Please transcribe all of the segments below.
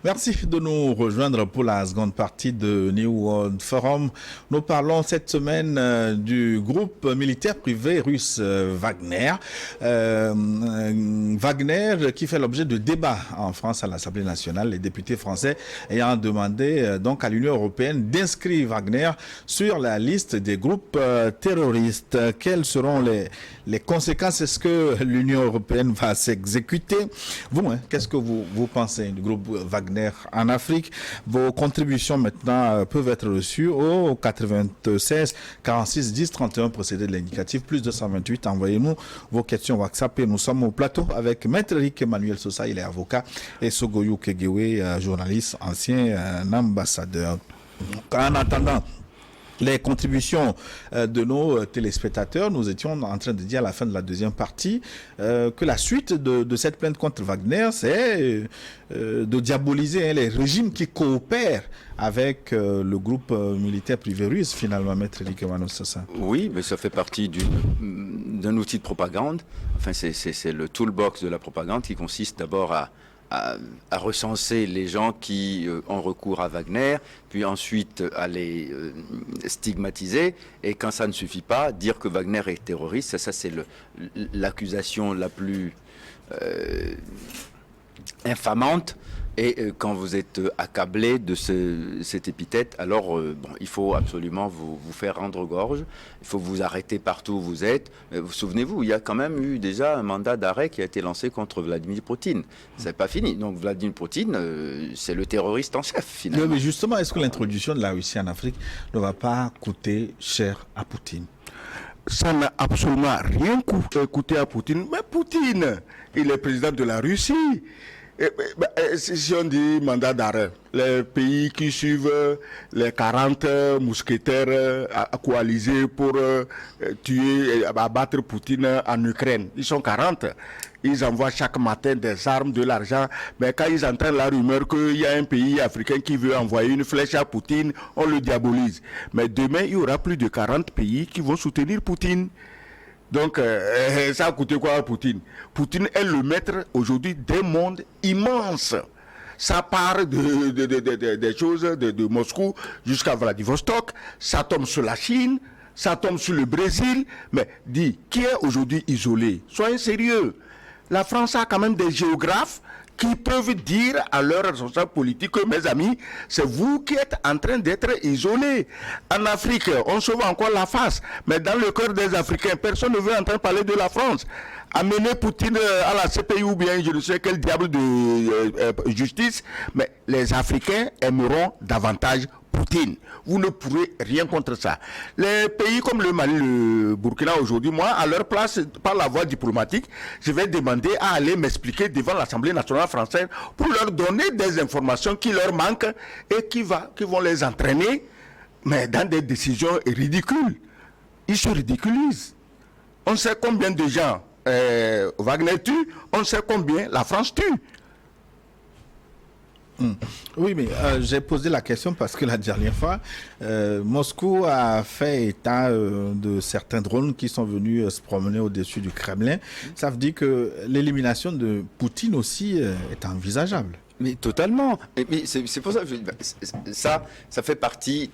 Merci de nous rejoindre pour la seconde partie de New World Forum. Nous parlons cette semaine du groupe militaire privé russe Wagner. Wagner qui fait l'objet de débats en France à l'Assemblée nationale. Les députés français ayant demandé donc à l'Union européenne d'inscrire Wagner sur la liste des groupes terroristes. Quelles seront les conséquences? Est-ce que l'Union européenne va s'exécuter? Vous, qu'est-ce que vous pensez du groupe Wagner en Afrique? Vos contributions maintenant peuvent être reçues au 96 46 10 31 procédé de l'indicatif plus 228. Envoyez-nous vos questions WhatsApp et nous sommes au plateau avec Maître Eric Emmanuel Sosa, il est avocat, et Sogoyou Kegewe, journaliste, ancien ambassadeur. En attendant les contributions de nos téléspectateurs, nous étions en train de dire à la fin de la deuxième partie que la suite de cette plainte contre Wagner, c'est de diaboliser les régimes qui coopèrent avec le groupe militaire privé russe, finalement, Maître Eric Emmanuel Sosa. Oui, mais ça fait partie d'un outil de propagande. Enfin, c'est le toolbox de la propagande qui consiste d'abord à recenser les gens qui ont recours à Wagner, puis ensuite à les stigmatiser, et quand ça ne suffit pas, dire que Wagner est terroriste. Ça c'est l'accusation la plus infamante. Et quand vous êtes accablé de cette épithète, alors il faut absolument vous faire rendre gorge. Il faut vous arrêter partout où vous êtes. Souvenez-vous, il y a quand même eu déjà un mandat d'arrêt qui a été lancé contre Vladimir Poutine. C'est pas fini. Donc Vladimir Poutine, c'est le terroriste en chef, finalement. Mais justement, est-ce que l'introduction de la Russie en Afrique ne va pas coûter cher à Poutine? Ça n'a absolument rien coûté à Poutine. Mais Poutine, il est président de la Russie. Si on dit mandat d'arrêt, les pays qui suivent les 40 mousquetaires coalisés pour tuer, abattre Poutine en Ukraine, ils sont 40. Ils envoient chaque matin des armes, de l'argent. Mais quand ils entendent la rumeur qu'il y a un pays africain qui veut envoyer une flèche à Poutine, on le diabolise. Mais demain, il y aura plus de 40 pays qui vont soutenir Poutine. Donc, ça a coûté quoi à Poutine? Poutine est le maître aujourd'hui d'un monde immense. Ça part des choses de Moscou jusqu'à Vladivostok, ça tombe sur la Chine, ça tombe sur le Brésil. Mais dis, qui est aujourd'hui isolé? Soyez sérieux. La France a quand même des géographes qui peuvent dire à leurs responsables politiques que, mes amis, c'est vous qui êtes en train d'être isolés. En Afrique, on se voit encore la face, mais dans le cœur des Africains, personne ne veut entendre parler de la France. Amener Poutine à la CPI ou bien je ne sais quel diable de justice, mais les Africains aimeront davantage Poutine. Vous ne pourrez rien contre ça. Les pays comme le Mali, le Burkina aujourd'hui, moi, à leur place, par la voie diplomatique, je vais demander à aller m'expliquer devant l'Assemblée nationale française pour leur donner des informations qui leur manquent et qui vont les entraîner, mais dans des décisions ridicules. Ils se ridiculisent. On sait combien de gens Wagner tue, on sait combien la France tue. Oui, mais j'ai posé la question parce que la dernière fois, Moscou a fait état de certains drones qui sont venus se promener au-dessus du Kremlin. Ça veut dire que l'élimination de Poutine aussi est envisageable. Mais totalement. Mais c'est pour ça que je dis, ça fait partie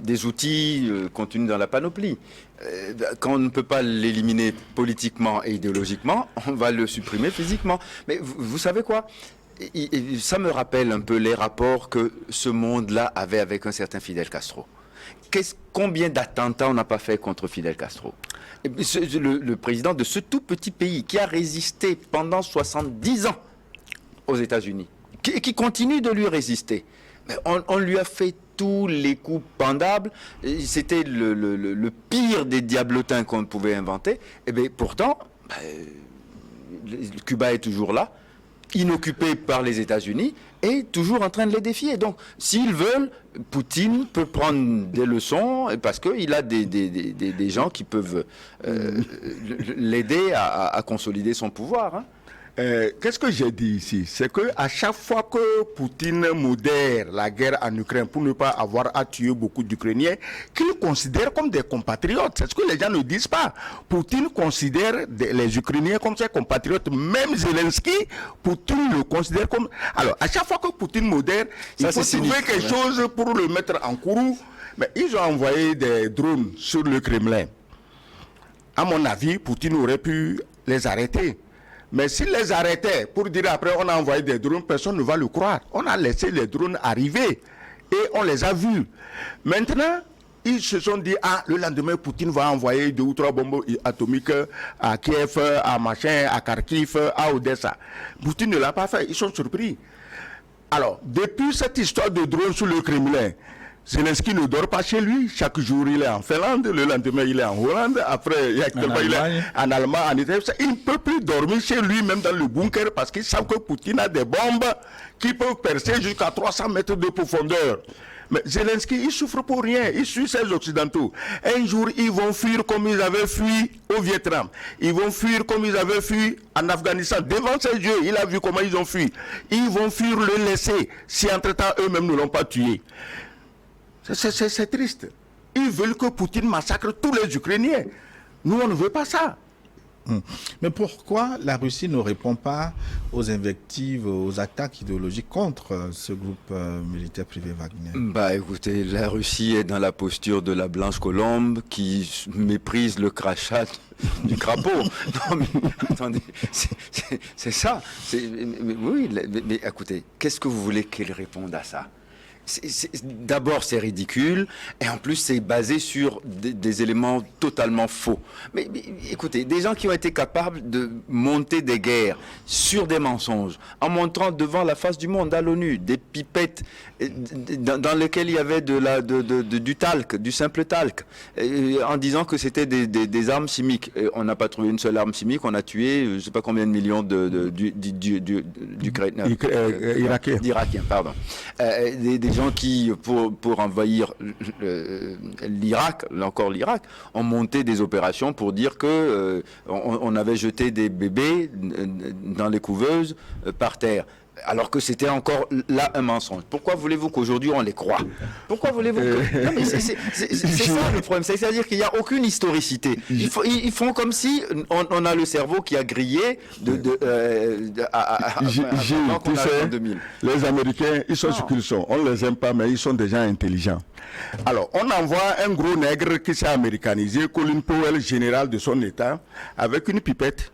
des outils contenus dans la panoplie. Quand on ne peut pas l'éliminer politiquement et idéologiquement, on va le supprimer physiquement. Mais vous savez quoi? Ça me rappelle un peu les rapports que ce monde-là avait avec un certain Fidel Castro. Combien d'attentats on n'a pas fait contre Fidel Castro? Le président de ce tout petit pays qui a résisté pendant 70 ans aux États-Unis, qui continue de lui résister. Mais on lui a fait tous les coups pendables. C'était le pire des diablotins qu'on pouvait inventer. Et bien pourtant, Cuba est toujours là, inoccupé par les États-Unis, et toujours en train de les défier. Donc, s'ils veulent, Poutine peut prendre des leçons, parce qu'il a des gens qui peuvent l'aider à consolider son pouvoir. Hein. Qu'est-ce que j'ai dit ici? C'est qu'à chaque fois que Poutine modère la guerre en Ukraine pour ne pas avoir à tuer beaucoup d'Ukrainiens, qu'il considère comme des compatriotes. C'est ce que les gens ne disent pas. Poutine considère les Ukrainiens comme ses compatriotes. Même Zelensky, Poutine le considère comme... Alors, à chaque fois que Poutine modère, il faut trouver quelque chose pour le mettre en courroux. Mais ils ont envoyé des drones sur le Kremlin. À mon avis, Poutine aurait pu les arrêter. Mais s'il les arrêtait pour dire après on a envoyé des drones, personne ne va le croire. On a laissé les drones arriver et on les a vus. Maintenant, ils se sont dit, le lendemain, Poutine va envoyer 2 ou 3 bombes atomiques à Kiev, à machin, à Kharkiv, à Odessa. Poutine ne l'a pas fait, ils sont surpris. Alors, depuis cette histoire de drones sur le Kremlin, Zelensky ne dort pas chez lui. Chaque jour, il est en Finlande. Le lendemain, il est en Hollande. Après, il est en Allemagne, en Italie. Il ne peut plus dormir chez lui, même dans le bunker, parce qu'il savent que Poutine a des bombes qui peuvent percer jusqu'à 300 mètres de profondeur. Mais Zelensky, il souffre pour rien. Il suit ces Occidentaux. Un jour, ils vont fuir comme ils avaient fui au Vietnam. Ils vont fuir comme ils avaient fui en Afghanistan. Devant ses yeux, il a vu comment ils ont fui. Ils vont fuir, le laisser, si entre-temps, eux-mêmes ne l'ont pas tué. C'est triste. Ils veulent que Poutine massacre tous les Ukrainiens. Nous, on ne veut pas ça. Mais pourquoi la Russie ne répond pas aux invectives, aux attaques idéologiques contre ce groupe militaire privé Wagner? Bah écoutez, la Russie est dans la posture de la blanche colombe qui méprise le crachat du crapaud. Non mais attendez, c'est ça. Mais écoutez, qu'est-ce que vous voulez qu'elle réponde à ça? D'abord, c'est ridicule, et en plus, c'est basé sur des éléments totalement faux. Mais écoutez, des gens qui ont été capables de monter des guerres sur des mensonges, en montrant devant la face du monde, à l'ONU, des pipettes dans lesquelles il y avait du talc, du simple talc, en disant que c'était des armes chimiques. Et on n'a pas trouvé une seule arme chimique, on a tué je ne sais pas combien de millions d'Irakiens, pardon. Des gens qui, pour envahir l'Irak, encore l'Irak, ont monté des opérations pour dire que on avait jeté des bébés dans les couveuses par terre. Alors que c'était encore là un mensonge. Pourquoi voulez-vous qu'aujourd'hui on les croit? Pourquoi voulez-vous que... Non mais c'est ça le problème. C'est-à-dire qu'il n'y a aucune historicité. Ils font comme si on a le cerveau qui a grillé avant qu'on arrive en 2000. Les Américains, ils sont ce qu'ils sont. On ne les aime pas, mais ils sont des gens intelligents. Alors, on envoie un gros nègre qui s'est américanisé, Colin Powell, général de son État, avec une pipette.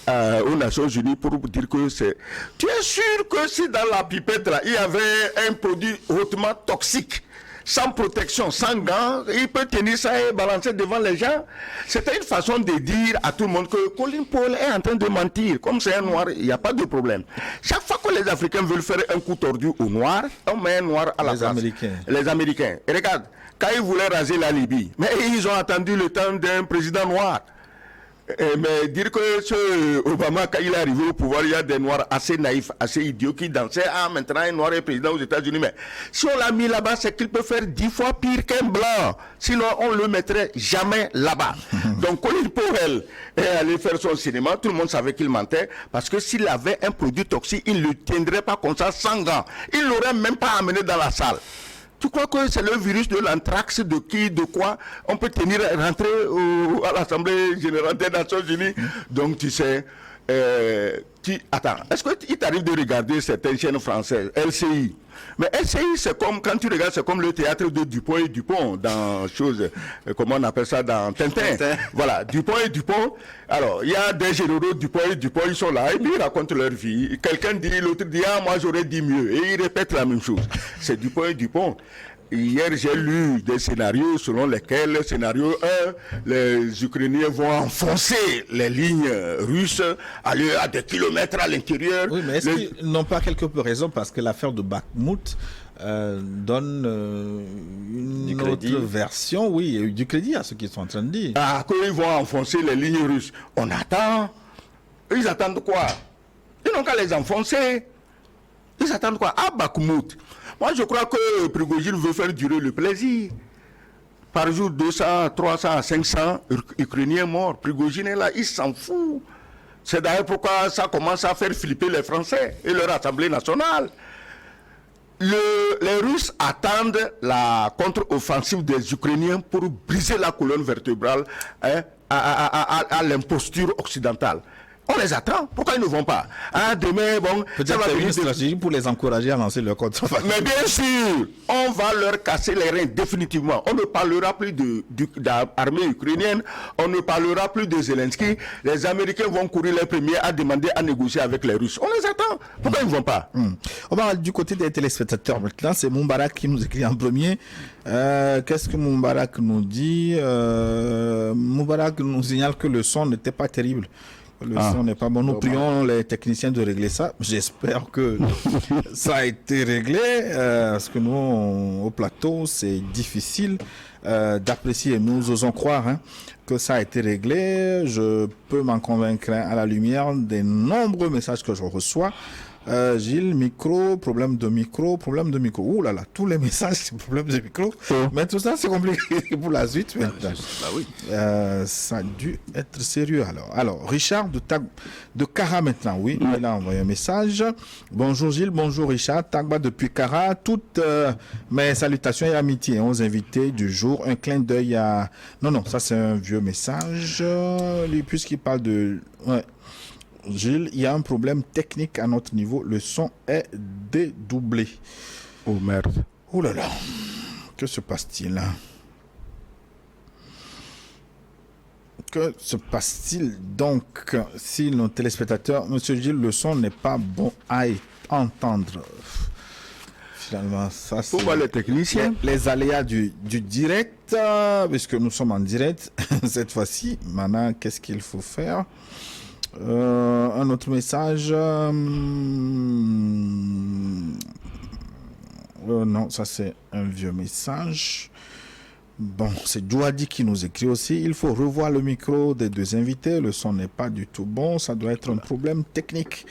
Aux Nations Unies pour dire que c'est... Tu es sûr que si dans la pipette là, il y avait un produit hautement toxique, sans protection, sans gants, il peut tenir ça et balancer devant les gens? C'était une façon de dire à tout le monde que Colin Powell est en train de mentir. Comme c'est un noir, il n'y a pas de problème. Chaque fois que les Africains veulent faire un coup tordu au noir, on met un noir à la place. Les Américains. Et regarde, quand ils voulaient raser la Libye, mais ils ont attendu le temps d'un président noir. Mais dire que ce Obama, quand il est arrivé au pouvoir, il y a des noirs assez naïfs, assez idiots qui dansaient. Maintenant, un noir est président aux États-Unis. Mais si on l'a mis là-bas, c'est qu'il peut faire 10 fois pire qu'un blanc. Sinon, on ne le mettrait jamais là-bas. Donc, Colin Powell est allé faire son cinéma. Tout le monde savait qu'il mentait. Parce que s'il avait un produit toxique, il ne le tiendrait pas comme ça, sans gants. Il ne l'aurait même pas amené dans la salle. Tu crois que c'est le virus de l'anthrax, de qui, de quoi on peut rentrer à l'Assemblée Générale des Nations Unies? Donc tu sais, attends, est-ce qu'il t'arrive de regarder certaines chaînes françaises, LCI? Mais LCI, c'est comme, quand tu regardes, c'est comme le théâtre de Dupont et Dupont, dans comment on appelle ça, dans Tintin. Voilà, Dupont et Dupont. Alors, il y a des généraux Dupont et Dupont, ils sont là, et puis ils racontent leur vie. Quelqu'un dit, l'autre dit, moi j'aurais dit mieux, et ils répètent la même chose. C'est Dupont et Dupont. Hier, j'ai lu des scénarios selon lesquels, scénario 1, les Ukrainiens vont enfoncer les lignes russes, aller à des kilomètres à l'intérieur. Oui, mais est-ce qu'ils n'ont pas quelque peu raison, parce que l'affaire de Bakhmout donne une autre version, oui, du crédit à ce qu'ils sont en train de dire. Qu'ils vont enfoncer les lignes russes. On attend. Ils attendent quoi? Ils n'ont qu'à les enfoncer. Ils attendent quoi? À Bakhmout. Moi, je crois que Prigojine veut faire durer le plaisir. Par jour, 200, 300, 500 Ukrainiens morts. Prigojine est là, il s'en fout. C'est d'ailleurs pourquoi ça commence à faire flipper les Français et leur Assemblée nationale. Les Russes attendent la contre-offensive des Ukrainiens pour briser la colonne vertébrale à l'imposture occidentale. On les attend. Pourquoi ils ne vont pas? Demain, bon, ça va Peut-être devenir une stratégie pour les encourager à lancer leur contre-offensive. Mais bien sûr, on va leur casser les reins définitivement. On ne parlera plus d'armée ukrainienne, on ne parlera plus de Zelensky. Les Américains vont courir les premiers à demander à négocier avec les Russes. On les attend. Pourquoi ils ne vont pas? On va du côté des téléspectateurs maintenant. C'est Moubarak qui nous écrit en premier. Qu'est-ce que Moubarak nous dit? Moubarak nous signale que le son n'était pas terrible. Le son n'est pas bon. Nous prions les techniciens de régler ça. J'espère que ça a été réglé. Parce que nous, au plateau, c'est difficile d'apprécier. Nous osons croire que ça a été réglé. Je peux m'en convaincre à la lumière des nombreux messages que je reçois. Gilles, problème de micro. Ouh là là, tous les messages, c'est problème de micro. Mais tout ça, c'est compliqué pour la suite. Bah oui. Ça a dû être sérieux alors. Alors, Richard de Cara maintenant, oui, il a envoyé un message. Bonjour Gilles, bonjour Richard, Tagba depuis Cara. Toutes mes salutations et amitiés aux invités du jour. Un clin d'œil à... Non, ça c'est un vieux message. Lui, puisqu'il parle de... Ouais. Gilles, il y a un problème technique à notre niveau. Le son est dédoublé. Oh merde. Oh là là. Que se passe-t-il? Que se passe-t-il donc si nos téléspectateurs... Monsieur Gilles, le son n'est pas bon à entendre. Finalement, ça c'est... Pourquoi les techniciens? Les aléas du direct, puisque nous sommes en direct cette fois-ci. Maintenant, qu'est-ce qu'il faut faire? Un autre message. Non, ça c'est un vieux message. Bon, c'est Djouadi qui nous écrit aussi. Il faut revoir le micro des deux invités. Le son n'est pas du tout bon. Ça doit être un problème technique.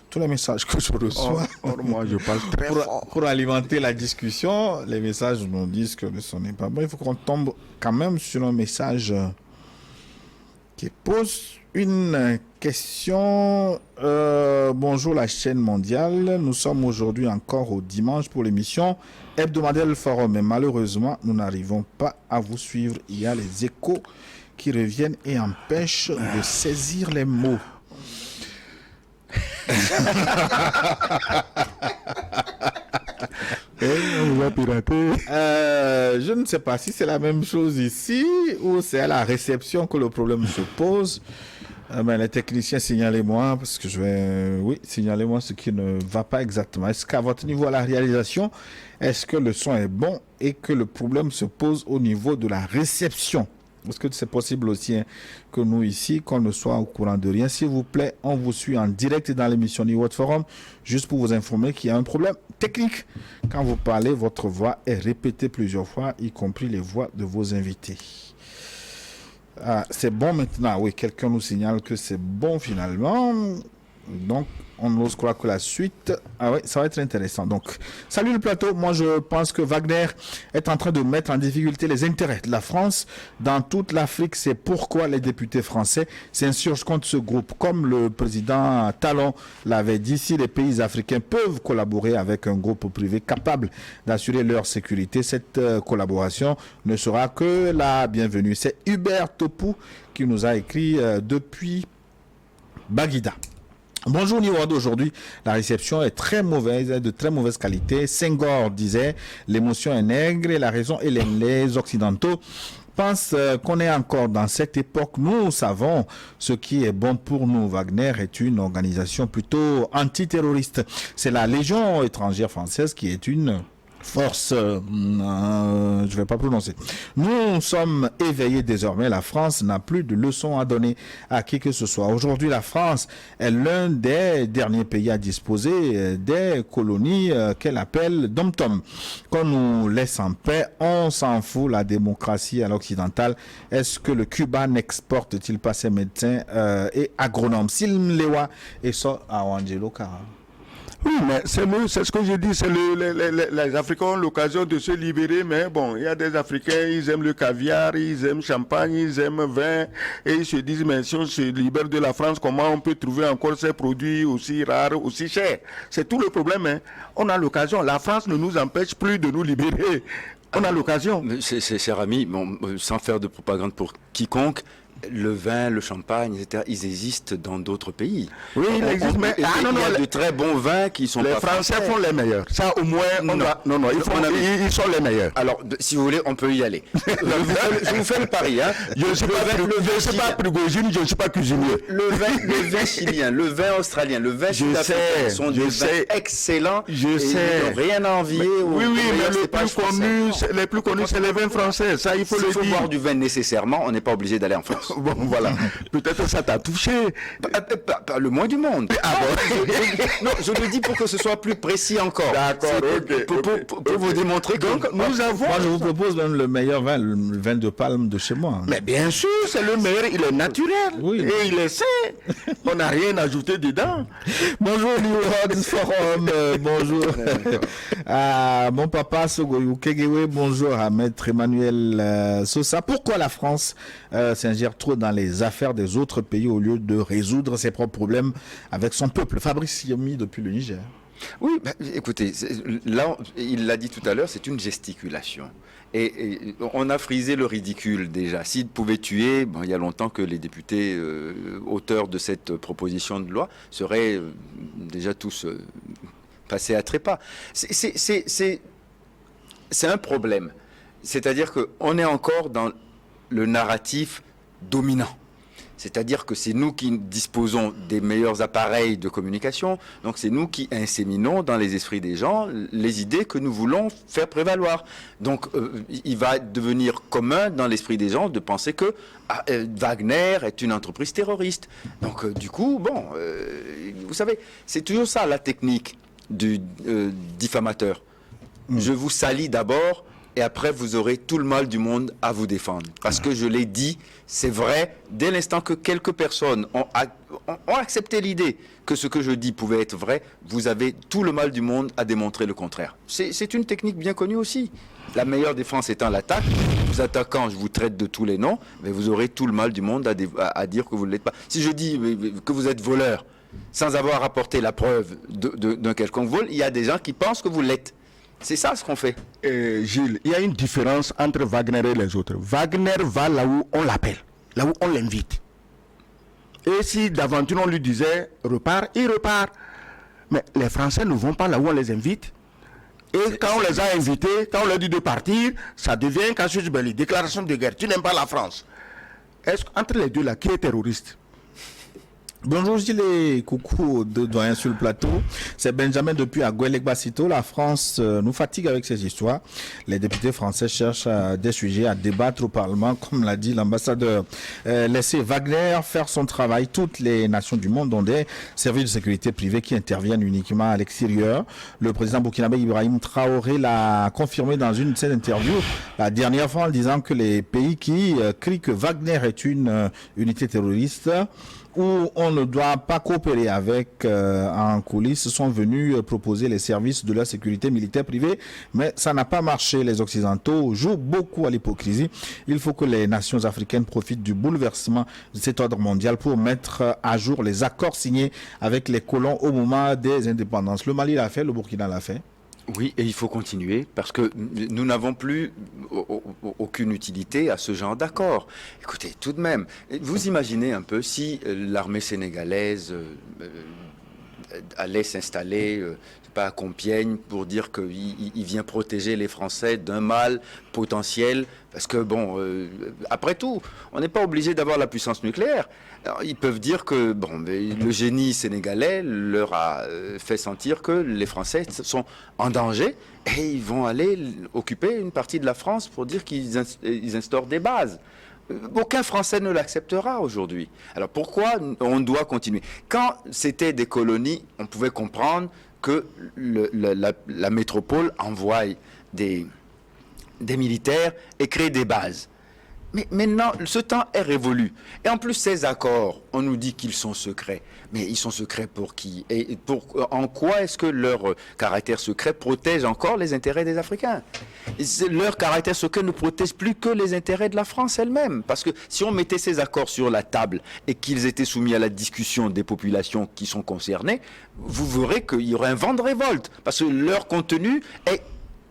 Tous les messages que je reçois. Moi, je parle très fort. Pour alimenter la discussion, les messages nous disent que le son n'est pas bon. Il faut qu'on tombe quand même sur un message qui pose une question. Bonjour la chaîne mondiale. Nous sommes aujourd'hui encore au dimanche pour l'émission hebdomadaire Le Forum. Mais malheureusement, nous n'arrivons pas à vous suivre. Il y a les échos qui reviennent et empêchent de saisir les mots. On va pirater. Je ne sais pas si c'est la même chose ici ou c'est à la réception que le problème se pose. Mais les techniciens, signalez-moi parce que je vais... Oui, signalez-moi ce qui ne va pas exactement. Est-ce qu'à votre niveau à la réalisation, est-ce que le son est bon et que le problème se pose au niveau de la réception? Est-ce que c'est possible aussi que nous ici, qu'on ne soit au courant de rien? S'il vous plaît, on vous suit en direct dans l'émission New World Forum, juste pour vous informer qu'il y a un problème technique. Quand vous parlez, votre voix est répétée plusieurs fois, y compris les voix de vos invités. C'est bon maintenant. Oui, quelqu'un nous signale que c'est bon finalement. Donc, on ose croire que la suite... Ah oui, ça va être intéressant. Donc, salut le plateau. Moi, je pense que Wagner est en train de mettre en difficulté les intérêts de la France dans toute l'Afrique. C'est pourquoi les députés français s'insurgent contre ce groupe. Comme le président Talon l'avait dit, si les pays africains peuvent collaborer avec un groupe privé capable d'assurer leur sécurité, cette collaboration ne sera que la bienvenue. C'est Hubert Topou qui nous a écrit depuis Baguida. Bonjour Niwad, aujourd'hui la réception est très mauvaise, de très mauvaise qualité. Senghor disait l'émotion est nègre et la raison est les Occidentaux pensent qu'on est encore dans cette époque. Nous savons ce qui est bon pour nous. Wagner est une organisation plutôt antiterroriste. C'est la Légion étrangère française qui est une force, je vais pas prononcer. Nous sommes éveillés désormais. La France n'a plus de leçons à donner à qui que ce soit. Aujourd'hui, la France est l'un des derniers pays à disposer des colonies qu'elle appelle dom-tom. Qu'on nous laisse en paix, on s'en fout. La démocratie à l'occidental. Est-ce que le Cuba n'exporte-t-il pas ses médecins et agronomes? S'il lewa et ça à Angelo Cara. Oui, mais c'est ce que j'ai dit, les Africains ont l'occasion de se libérer, mais bon, il y a des Africains, ils aiment le caviar, ils aiment le champagne, ils aiment le vin, et ils se disent, mais si on se libère de la France, comment on peut trouver encore ces produits aussi rares, aussi chers? C'est tout le problème, hein. On a l'occasion, la France ne nous empêche plus de nous libérer. On a l'occasion. Cher ami, bon, sans faire de propagande pour quiconque, le vin, le champagne, etc., ils existent dans d'autres pays. Oui, il existe, mais il y a de très bons vins qui sont les pas Français font les meilleurs. Ça, au moins, ils sont les meilleurs. Alors, si vous voulez, on peut y aller. Je vous fais le pari. Hein. Je ne suis pas prigogine, je ne suis pas cuisinier. Le vin chilien, le vin australien, le vin sud-africain sont des vins excellents. Je sais. Ils n'ont rien à envier. Oui, mais les plus connus, c'est les vins français. Ça, il faut le dire. S'il faut boire du vin nécessairement, on n'est pas obligé d'aller en France. Bon, voilà. Peut-être ça t'a touché. Pas le moins du monde. Ah bon. Non, je le dis pour que ce soit plus précis encore. D'accord, ok. Pour vous démontrer que... Donc, nous avons... Moi, je vous propose même le meilleur vin, le vin de palme de chez moi. Mais bien sûr, c'est le meilleur. Il est naturel. Oui. Et il est sain. On n'a rien ajouté dedans. Bonjour, New Rhodes Forum. Bonjour. Mon papa, Sogoyou Kegewe. Bonjour à Maître Emmanuel Sosa. Pourquoi la France s'ingère trop dans les affaires des autres pays au lieu de résoudre ses propres problèmes avec son peuple? Fabrice Yomi depuis le Niger. Oui, écoutez, là, il l'a dit tout à l'heure, c'est une gesticulation. Et on a frisé le ridicule déjà. S'il pouvait tuer, bon, il y a longtemps que les députés auteurs de cette proposition de loi seraient déjà tous passés à trépas. C'est un problème. C'est-à-dire qu'on est encore dans le narratif dominant. C'est-à-dire que c'est nous qui disposons des meilleurs appareils de communication, donc c'est nous qui inséminons dans les esprits des gens les idées que nous voulons faire prévaloir. Donc il va devenir commun dans l'esprit des gens de penser que Wagner est une entreprise terroriste. Donc du coup, bon, vous savez, c'est toujours ça la technique du diffamateur. Je vous salis d'abord, et après, vous aurez tout le mal du monde à vous défendre. Parce que je l'ai dit, c'est vrai, dès l'instant que quelques personnes ont accepté l'idée que ce que je dis pouvait être vrai, vous avez tout le mal du monde à démontrer le contraire. C'est une technique bien connue aussi. La meilleure défense étant l'attaque. Vous attaquant, je vous traite de tous les noms, mais vous aurez tout le mal du monde à dire que vous ne l'êtes pas. Si je dis que vous êtes voleur, sans avoir apporté la preuve d'un quelconque vol, il y a des gens qui pensent que vous l'êtes. C'est ça ce qu'on fait. Gilles, il y a une différence entre Wagner et les autres. Wagner va là où on l'appelle, là où on l'invite. Et si d'aventure on lui disait repart, il repart. Mais les Français ne vont pas là où on les invite. Et quand on les a invités, quand on leur dit de partir, ça devient casus belli, déclaration de guerre. Tu n'aimes pas la France. Est-ce qu'entre les deux là, qui est terroriste? Bonjour Gilles et coucou de doyen sur le plateau. C'est Benjamin depuis Aguelec-Bassito. La France nous fatigue avec ces histoires. Les députés français cherchent des sujets à débattre au Parlement, comme l'a dit l'ambassadeur. Laissez Wagner faire son travail. Toutes les nations du monde ont des services de sécurité privés qui interviennent uniquement à l'extérieur. Le président burkinabé Ibrahim Traoré l'a confirmé dans une de ses interviews la dernière fois en disant que les pays qui crient que Wagner est une unité terroriste où on ne doit pas coopérer avec en coulisses sont venus proposer les services de la sécurité militaire privée, mais ça n'a pas marché. Les Occidentaux jouent beaucoup à l'hypocrisie. Il faut que les nations africaines profitent du bouleversement de cet ordre mondial pour mettre à jour les accords signés avec les colons au moment des indépendances. Le Mali l'a fait, le Burkina l'a fait. Oui, et il faut continuer parce que nous n'avons plus aucune utilité à ce genre d'accord. Écoutez, tout de même, vous imaginez un peu si l'armée sénégalaise allait s'installer pas à Compiègne pour dire qu'il vient protéger les Français d'un mal potentiel, parce que bon, après tout, on n'est pas obligé d'avoir la puissance nucléaire. Alors, ils peuvent dire que bon, le génie sénégalais leur a fait sentir que les Français sont en danger et ils vont aller occuper une partie de la France pour dire qu'ils instaurent des bases. Aucun Français ne l'acceptera aujourd'hui. Alors pourquoi on doit continuer? Quand c'était des colonies, on pouvait comprendre que la métropole envoie des militaires et crée des bases. Mais maintenant, ce temps est révolu. Et en plus, ces accords, on nous dit qu'ils sont secrets. Mais ils sont secrets pour qui? Et en quoi est-ce que leur caractère secret protège encore les intérêts des Africains? Leur caractère secret ne protège plus que les intérêts de la France elle-même. Parce que si on mettait ces accords sur la table et qu'ils étaient soumis à la discussion des populations qui sont concernées, vous verrez qu'il y aurait un vent de révolte. Parce que leur contenu est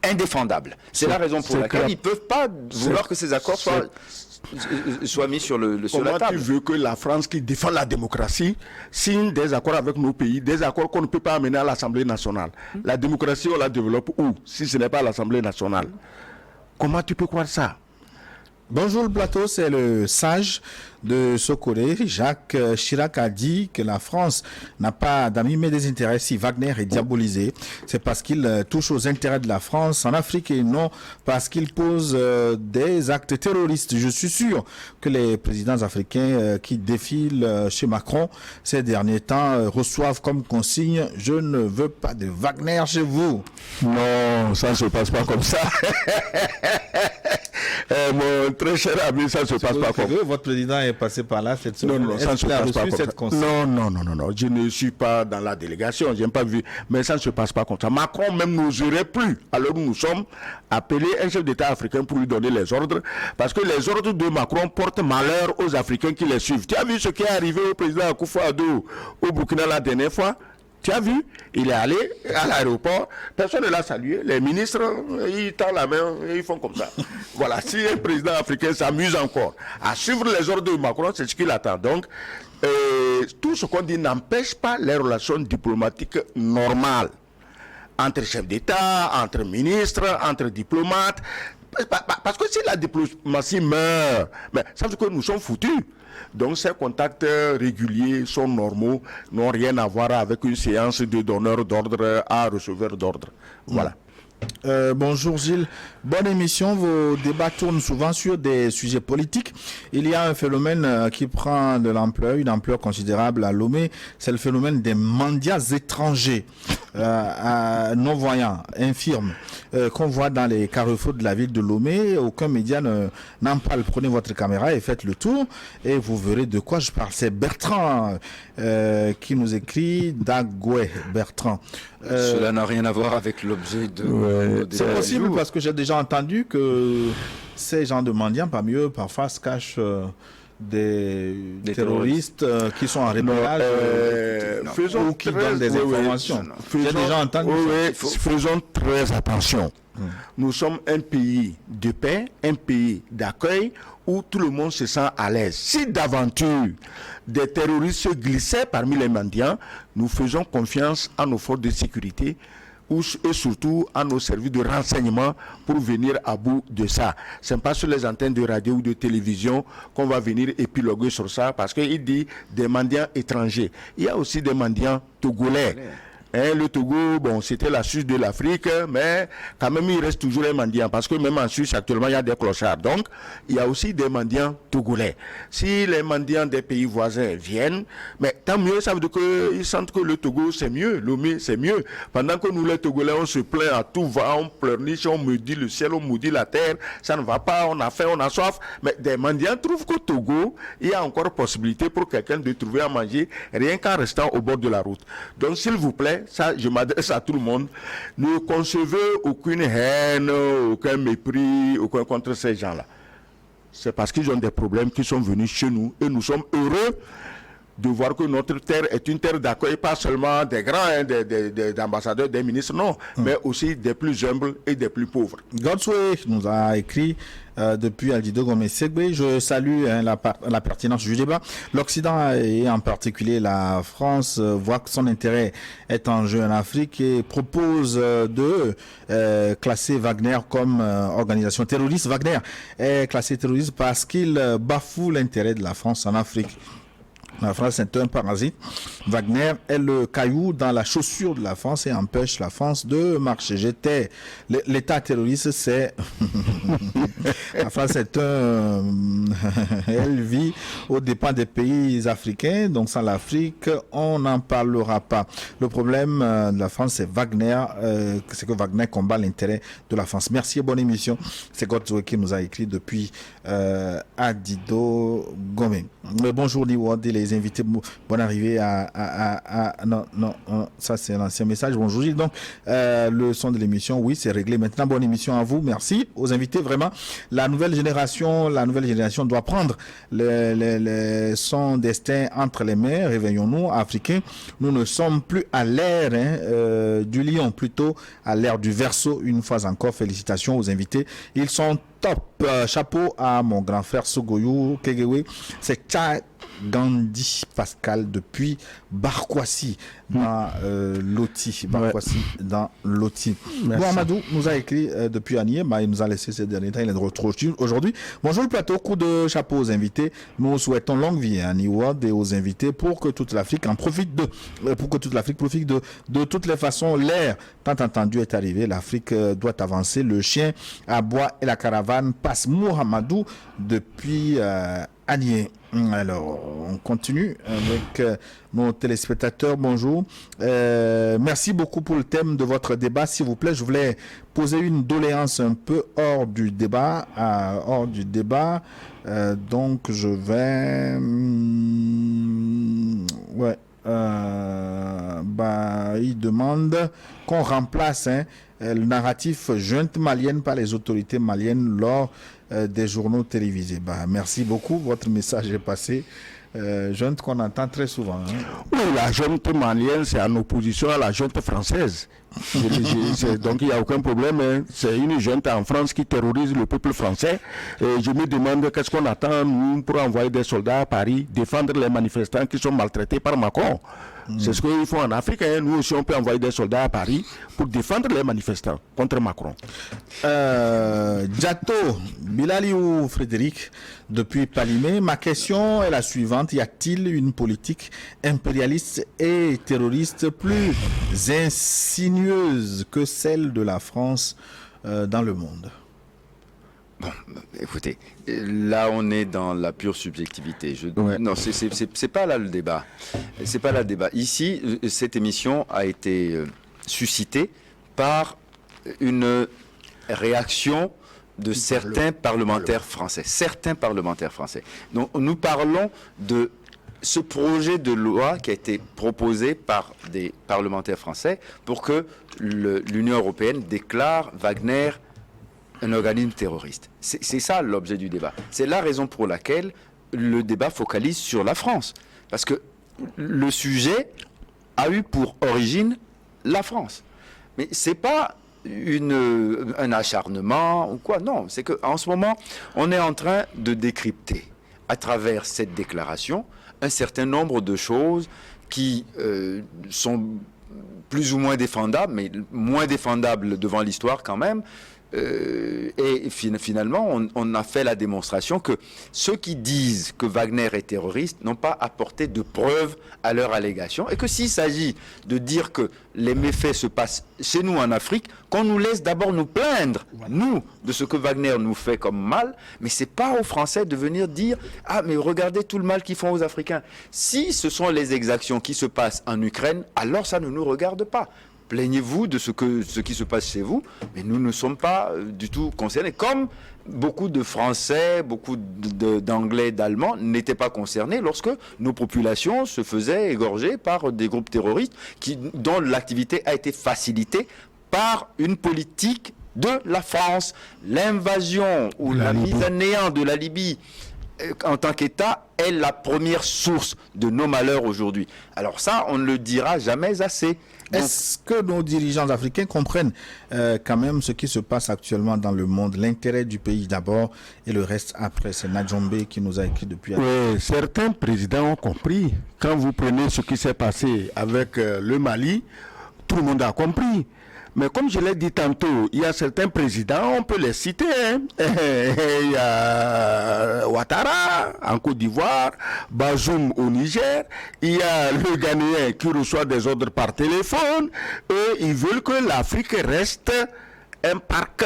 indéfendable. C'est la raison pour laquelle ils ne peuvent pas vouloir que ces accords soient mis sur la table. Comment tu veux que la France, qui défend la démocratie, signe des accords avec nos pays, des accords qu'on ne peut pas amener à l'Assemblée nationale? La démocratie, on la développe où, si ce n'est pas à l'Assemblée nationale? Comment tu peux croire ça? Bonjour le plateau, c'est le sage de Sokolé. Jacques Chirac a dit que la France n'a pas d'amis mais des intérêts. Si Wagner est diabolisé, c'est parce qu'il touche aux intérêts de la France en Afrique et non parce qu'il pose des actes terroristes. Je suis sûr que les présidents africains qui défilent chez Macron ces derniers temps reçoivent comme consigne: je ne veux pas de Wagner chez vous. Non, ça ne se passe pas comme ça. Mon très cher ami, ça ne se passe pas comme ça. Votre président est passé par là cette semaine. Non, ça ne se passe pas comme ça. Non, je ne suis pas dans la délégation, je n'ai pas vu, mais ça ne se passe pas comme ça. Macron même n'oserait plus, alors nous sommes, appeler un chef d'État africain pour lui donner les ordres, parce que les ordres de Macron portent malheur aux Africains qui les suivent. Tu as vu ce qui est arrivé au président Akufo-Addo au Burkina la dernière fois? Tu as vu, il est allé à l'aéroport, personne ne l'a salué, les ministres, ils tendent la main et ils font comme ça. Voilà, si un président africain s'amuse encore à suivre les ordres de Macron, c'est ce qu'il attend. Donc, tout ce qu'on dit n'empêche pas les relations diplomatiques normales entre chefs d'État, entre ministres, entre diplomates. Parce que si la diplomatie meurt, ça veut dire que nous sommes foutus. Donc ces contacts réguliers sont normaux, n'ont rien à voir avec une séance de donneur d'ordre à receveur d'ordre. Voilà. Bonjour Gilles, bonne émission. Vos débats tournent souvent sur des sujets politiques. Il y a un phénomène qui prend de l'ampleur, une ampleur considérable à Lomé, c'est le phénomène des mendiants étrangers, non-voyants, infirmes, qu'on voit dans les carrefours de la ville de Lomé. Aucun média n'en parle. Prenez votre caméra et faites le tour et vous verrez de quoi je parle. C'est Bertrand qui nous écrit, Dagoué Bertrand. Cela n'a rien à voir avec l'objet de... C'est possible parce que j'ai déjà entendu que ces gens de mendiants, parmi eux, parfois se cachent des terroristes qui sont en repérage ou qui donnent des informations. J'ai déjà entendu ça. Faisons très attention. Nous sommes un pays de paix, un pays d'accueil où tout le monde se sent à l'aise. Si d'aventure des terroristes se glissaient parmi les mendiants, nous faisons confiance à nos forces de sécurité et surtout à nos services de renseignement pour venir à bout de ça. Ce n'est pas sur les antennes de radio ou de télévision qu'on va venir épiloguer sur ça, parce qu'il dit des mendiants étrangers. Il y a aussi des mendiants togolais. Le Togo, bon, c'était la Suisse de l'Afrique, mais quand même, il reste toujours un mendiant, parce que même en Suisse, actuellement, il y a des clochards. Donc, il y a aussi des mendiants togolais. Si les mendiants des pays voisins viennent, mais tant mieux, ça veut dire qu'ils sentent que le Togo, c'est mieux, Lomé, c'est mieux. Pendant que nous, les Togolais, on se plaint à tout va, on pleurniche, on maudit le ciel, on maudit la terre, ça ne va pas, on a faim, on a soif. Mais des mendiants trouvent qu'au Togo, il y a encore possibilité pour quelqu'un de trouver à manger, rien qu'en restant au bord de la route. Donc, s'il vous plaît, ça, je m'adresse à tout le monde. Ne concevez aucune haine, aucun mépris, aucun contre ces gens-là. C'est parce qu'ils ont des problèmes qu'ils sont venus chez nous et nous sommes heureux de voir que notre terre est une terre d'accueil, pas seulement des grands, des ambassadeurs, des ministres, non, mais aussi des plus humbles et des plus pauvres. Godsway nous a écrit depuis Aldido Gomé-Segbe. Je salue la pertinence du débat. L'Occident et en particulier la France voit que son intérêt est en jeu en Afrique et propose de classer Wagner comme organisation terroriste. Wagner est classé terroriste parce qu'il bafoue l'intérêt de la France en Afrique. La France est un parasite. Wagner est le caillou dans la chaussure de la France et empêche la France de marcher. L'État terroriste, c'est... La France est un... Elle vit aux dépens des pays africains. Donc sans l'Afrique, on n'en parlera pas. Le problème de la France, c'est Wagner. C'est que Wagner combat l'intérêt de la France. Merci et bonne émission. C'est Godzoé qui nous a écrit depuis Adido Gomé. Bonjour Niwad et les invités. Bonne arrivée non, ça c'est l'ancien message. Bonjour Gilles. Donc le son de l'émission, oui, c'est réglé maintenant. Bonne émission à vous. Merci aux invités. Vraiment, la nouvelle génération doit prendre son destin entre les mains. Réveillons-nous, Africains. Nous ne sommes plus à l'ère du lion, plutôt à l'ère du verseau. Une fois encore, félicitations aux invités. Ils sont top. Chapeau à mon grand frère Sogoyou Kegewe. C'est Gandhi Pascal depuis Barkwasi dans Loti. Barkwasi dans Loti. Bon, Amadou nous a écrit depuis Anier, mais il nous a laissé ces derniers temps. Il est de retour aujourd'hui. Bonjour le plateau, coup de chapeau aux invités. Nous souhaitons longue vie à Niwad et aux invités pour que toute l'Afrique en profite de toutes les façons. L'ère tant entendu est arrivé. L'Afrique doit avancer. Le chien à bois et la caravane passe. Mohamedou depuis Anier. Alors, on continue avec nos téléspectateurs. Bonjour. Merci beaucoup pour le thème de votre débat. S'il vous plaît, je voulais poser une doléance un peu hors du débat. Donc, je vais... il demande qu'on remplace le narratif junte malienne par les autorités maliennes lors des journaux télévisés. Merci beaucoup, votre message est passé. Junte qu'on entend très souvent. Oui, la junte malienne, c'est en opposition à la junte française. Donc il n'y a aucun problème. C'est une junte en France qui terrorise le peuple français. Et je me demande qu'est-ce qu'on attend, nous, pour envoyer des soldats à Paris, défendre les manifestants qui sont maltraités par Macron. C'est ce qu'il faut en Afrique. Nous aussi, on peut envoyer des soldats à Paris pour défendre les manifestants contre Macron. Djato, Bilali ou Frédéric, depuis Palimé, ma question est la suivante. Y a-t-il une politique impérialiste et terroriste plus insinueuse que celle de la France dans le monde? Bon, écoutez, là on est dans la pure subjectivité. Non, c'est pas là le débat. C'est pas là le débat. Ici, cette émission a été suscitée par une réaction de certains parlementaires français. Donc nous parlons de ce projet de loi qui a été proposé par des parlementaires français pour que l'Union européenne déclare Wagner un organisme terroriste. C'est ça l'objet du débat. C'est la raison pour laquelle le débat focalise sur la France. Parce que le sujet a eu pour origine la France. Mais c'est pas un acharnement ou quoi. Non, c'est qu'en ce moment, on est en train de décrypter à travers cette déclaration un certain nombre de choses qui sont plus ou moins défendables, mais moins défendables devant l'histoire quand même. Et finalement, on a fait la démonstration que ceux qui disent que Wagner est terroriste n'ont pas apporté de preuves à leur allégation, et que s'il s'agit de dire que les méfaits se passent chez nous en Afrique, qu'on nous laisse d'abord nous plaindre, nous, de ce que Wagner nous fait comme mal, mais c'est pas aux Français de venir dire « Ah, mais regardez tout le mal qu'ils font aux Africains ». Si ce sont les exactions qui se passent en Ukraine, alors ça ne nous regarde pas. Plaignez-vous de ce qui se passe chez vous, mais nous ne sommes pas du tout concernés. Comme beaucoup de Français, beaucoup d'Anglais, d'Allemands n'étaient pas concernés lorsque nos populations se faisaient égorger par des groupes terroristes dont l'activité a été facilitée par une politique de la France. L'invasion ou la mise à néant de la Libye en tant qu'État est la première source de nos malheurs aujourd'hui. Alors ça, on ne le dira jamais assez. Donc, est-ce que nos dirigeants africains comprennent quand même ce qui se passe actuellement dans le monde, l'intérêt du pays d'abord et le reste après? C'est Nadjombe qui nous a écrit depuis. Oui, certains présidents ont compris. Quand vous prenez ce qui s'est passé avec le Mali, tout le monde a compris. Mais comme je l'ai dit tantôt, il y a certains présidents, on peut les citer. Hein. Il y a Ouattara en Côte d'Ivoire, Bazoum au Niger, il y a le Ghanéen qui reçoit des ordres par téléphone. Eux, ils veulent que l'Afrique reste un parc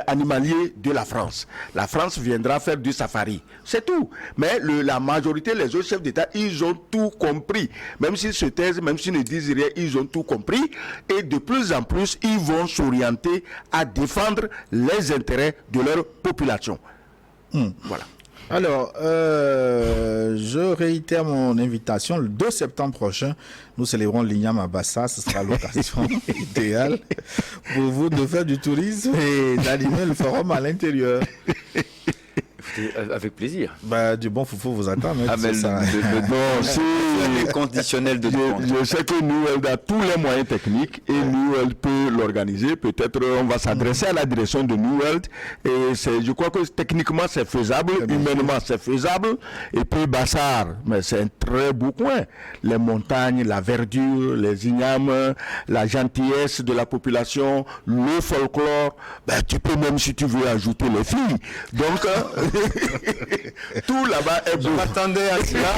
animalier de la France. La France viendra faire du safari. C'est tout. Mais la majorité, les autres chefs d'État, ils ont tout compris. Même s'ils se taisent, même s'ils ne disent rien, ils ont tout compris. Et de plus en plus, ils vont s'orienter à défendre les intérêts de leur population. Voilà. Alors, je réitère mon invitation. Le 2 septembre prochain, nous célébrons l'Ignam à Bassa. Ce sera l'occasion idéale pour vous de faire du tourisme et d'animer le forum à l'intérieur. Avec plaisir. Bah, du bon foufou vous attend. Ah, mais le conditionnel de je sais que nous, elle a tous les moyens techniques et nous, elle peut l'organiser. Peut-être on va s'adresser à la direction de New World. Et je crois que techniquement c'est faisable, humainement c'est faisable. Et puis Bassar, mais c'est un très beau coin. Les montagnes, la verdure, les ignames, la gentillesse de la population, le folklore. Ben, tu peux même si tu veux ajouter les filles. Donc tout là-bas est beau. Je m'attendais à cela.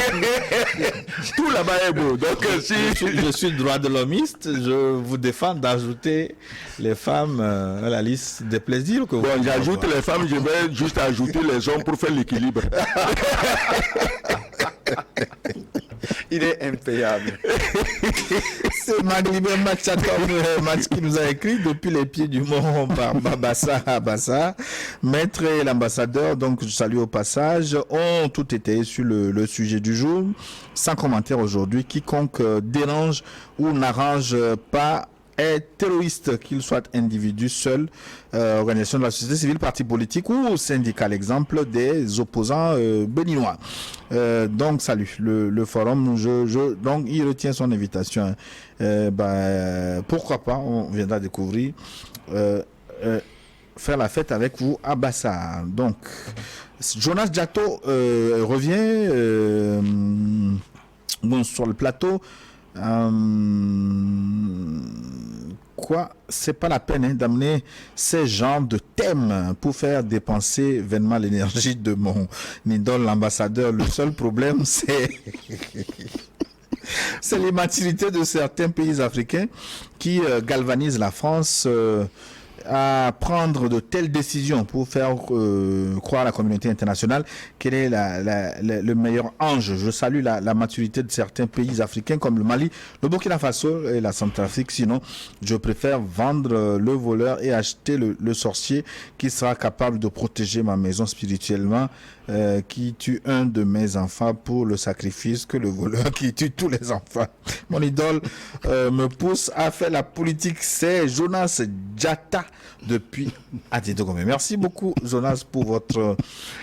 Tout là-bas est beau. Donc, je suis droit de l'homiste. Je vous défends d'ajouter les femmes à la liste des plaisirs que vous. Bon, j'ajoute les femmes, je vais juste ajouter les hommes pour faire l'équilibre. Il est impayable. C'est Maglibé Match qui nous a écrit depuis les pieds du mont par Babassa à Bassa. Maître et l'ambassadeur, donc je salue au passage, ont tout été sur le sujet du jour. Sans commentaire aujourd'hui, quiconque dérange ou n'arrange pas est terroriste, qu'il soit individu seul, organisation de la société civile, parti politique ou syndicat, l'exemple des opposants béninois. Donc, salut, le forum, donc il retient son invitation. Pourquoi pas, on viendra découvrir, faire la fête avec vous à Bassa. Donc, Jonas Diato revient sur le plateau. C'est pas la peine d'amener ces genres de thèmes pour faire dépenser vainement l'énergie de mon idole, l'ambassadeur. Le seul problème, c'est l'immaturité de certains pays africains qui galvanisent la France à prendre de telles décisions pour faire croire à la communauté internationale quel est le meilleur ange. Je salue la maturité de certains pays africains comme le Mali, le Burkina Faso et la Centrafrique. Sinon, je préfère vendre le voleur et acheter le sorcier qui sera capable de protéger ma maison spirituellement, qui tue un de mes enfants pour le sacrifice que le voleur qui tue tous les enfants. Mon idole me pousse à faire la politique. C'est Jonas Diatta depuis Adidogomé. Merci beaucoup Jonas pour votre